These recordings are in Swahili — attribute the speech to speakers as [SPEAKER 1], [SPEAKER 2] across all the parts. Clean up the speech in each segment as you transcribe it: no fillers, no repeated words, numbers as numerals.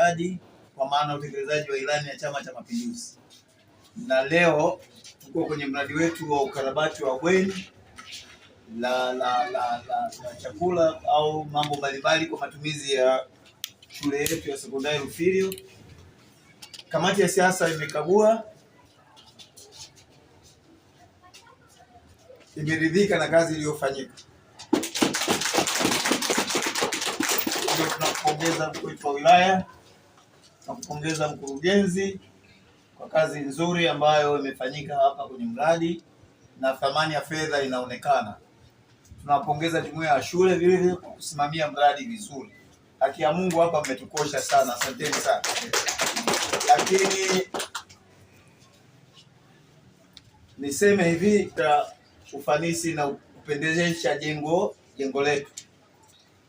[SPEAKER 1] miradi kwa maana utekelezaji wa ilani ya Chama cha Mapinduzi, na leo tuko kwenye mradi wetu wa ukarabati wa bweni la chakula au mambo mbalimbali kwa matumizi ya shule yetu ya sekondari Rufilio. Kamati ya siasa imekagua, imeridhika na kazi iliyofanyika. Tunakupongeza mkuu wetu wa wilaya, tunakupongeza mkurugenzi kwa kazi nzuri ambayo imefanyika hapa kwenye mradi na thamani ya fedha inaonekana. Tunawapongeza jumuiya ya shule vile vile kwa kusimamia mradi vizuri. Haki ya Mungu, hapa mmetukosha sana, asanteni sana. Lakini niseme hivi, kwa ufanisi na kupendezesha jengo letu,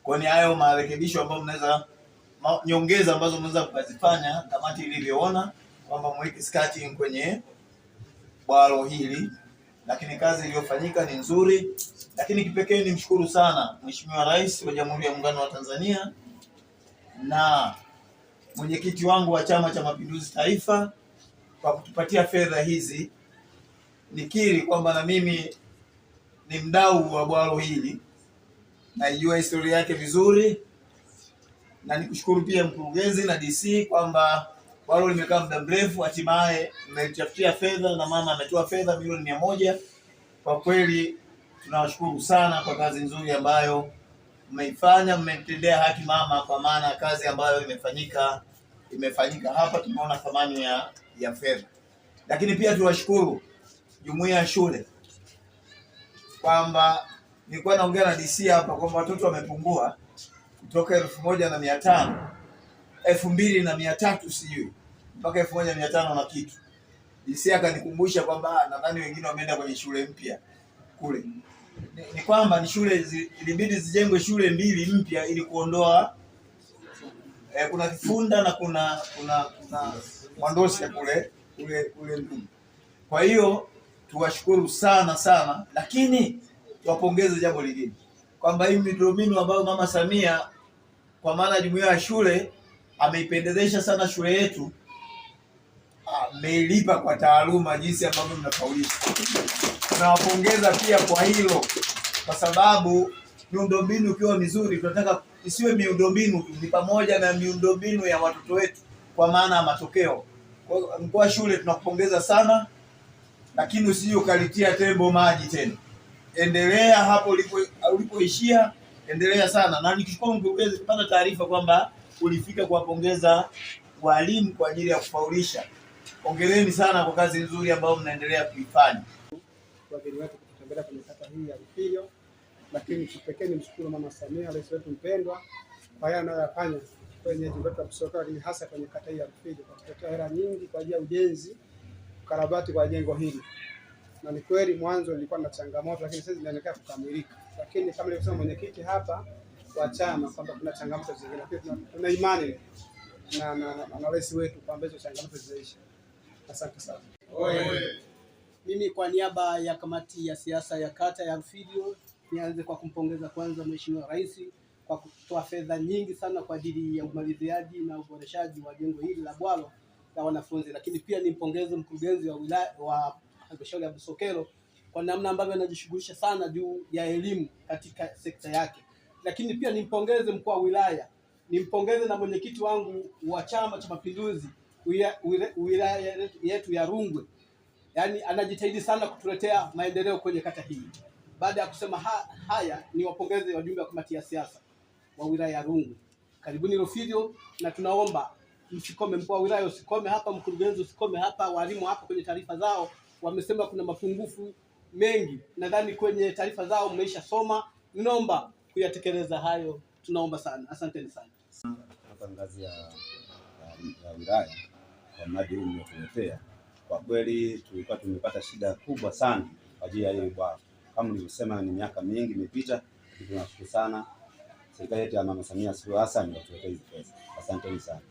[SPEAKER 1] kwani hayo marekebisho ambayo mnaweza nyongeza ambazo mnaweza kuzifanya, kamati ilivyoona kwamba mweke skirting kwenye bwalo hili, lakini kazi iliyofanyika ni nzuri. Lakini kipekee nimshukuru sana Mheshimiwa Rais wa Jamhuri ya Muungano wa Tanzania na mwenyekiti wangu wa Chama cha Mapinduzi Taifa kwa kutupatia fedha hizi. Nikiri kwamba na mimi ni mdau wa bwalo hili, naijua historia yake vizuri, na nikushukuru pia mkurugenzi na DC kwamba bwalo limekaa muda mrefu, hatimaye mmelitafutia fedha na mama ametoa fedha milioni 100. Kwa kweli tunawashukuru sana kwa kazi nzuri ambayo mmeifanya, mmetendea haki mama, kwa maana kazi ambayo imefanyika hapa tumeona thamani ya fedha. Lakini pia tuwashukuru jumuiya ya shule kwamba nilikuwa naongea na DC hapa kwamba watoto wamepungua kutoka 1500 2300 sijui mpaka 1500 na kitu. DC akanikumbusha kwamba nadhani wengine wameenda kwenye shule mpya kule. Ni kwamba ni shule ilibidi zijengwe shule 2 mpya ili kuondoa kuna Kifunda na kuna Mwandosi kule. Kwa hiyo tuwashukuru sana, lakini tuwapongeze jambo lingine kwamba hii miundombinu ambayo Mama Samia kwa maana jumuiya ya shule ameipendezesha sana shule yetu, ameilipa kwa taaluma jinsi ambavyo mnafaulisha. Tunawapongeza pia kwa hilo, kwa sababu miundombinu ikiwa mizuri, tunataka isiwe miundombinu tu, ni pamoja na miundombinu ya watoto wetu kwa maana ya matokeo. Kwa hiyo mkuu wa shule tunakupongeza sana, lakini usije ukalitia tembo maji tena. Endelea hapo ulipoishia, endelea sana. Na nikishukuru mkurugenzi kupata taarifa kwamba ulifika kuwapongeza walimu kwa ajili ya kufaulisha. Hongereni sana kwa kazi nzuri ambayo mnaendelea kuifanya.
[SPEAKER 2] Wageni wetu kutembelea kwenye kata hii ya Rufilio, lakini kipekee nimshukuru Mama Samia, rais wetu mpendwa, kwa yale anayoyafanya kwenye jimbo letu la Busokelo, lakini hasa kwenye kata hii ya Rufilio kwa kutoa hela nyingi kwa ajili ya ujenzi, ukarabati kwa jengo hili. Na ni kweli mwanzo ilikuwa na changamoto, lakini sasa zinaelekea kukamilika. Lakini kama nilivyosema mwenyekiti hapa wa chama kwamba kuna changamoto zingine, lakini tuna imani na rais wetu kwamba hizo changamoto zitaisha. Asante sana.
[SPEAKER 3] Mimi kwa niaba ya kamati ya siasa ya kata ya Rufilio nianze kwa kumpongeza kwanza Mheshimiwa Rais kwa kutoa fedha nyingi sana kwa ajili ya umaliziaji na uboreshaji wa jengo hili la bwalo la wanafunzi, lakini pia nimpongeze mkurugenzi wa wilaya wa halmashauri ya Busokelo kwa namna ambavyo anajishughulisha sana juu ya elimu katika sekta yake. Lakini pia nimpongeze mkuu wa wilaya, nimpongeze na mwenyekiti wangu wa Chama cha Mapinduzi wilaya yetu ya Rungwe. Yaani anajitahidi sana kutuletea maendeleo kwenye kata hii. Baada ya kusema haya, ni wapongeze wajumbe wa kamati ya siasa wa wilaya ya Rungwe. Karibuni Rufilio, na tunaomba msikome, mkuu wa wilaya usikome hapa, mkurugenzi usikome hapa, walimu hapa kwenye taarifa zao wamesema kuna mapungufu mengi. Nadhani kwenye taarifa zao mmeisha soma, naomba kuyatekeleza hayo, tunaomba sana. Asanteni sana.
[SPEAKER 4] Hapa ngazi ya wilaya kwa mradi huu mliotuletea, kwa kweli tulikuwa tumepata shida kubwa sana kwa ajili ya hili bwalo. Kama nilivyosema, ni miaka mingi imepita, tunashukuru sana serikali yetu ya Mama Samia Suluhu Hassan kwa kutuletea hizi pesa. Asanteni sana.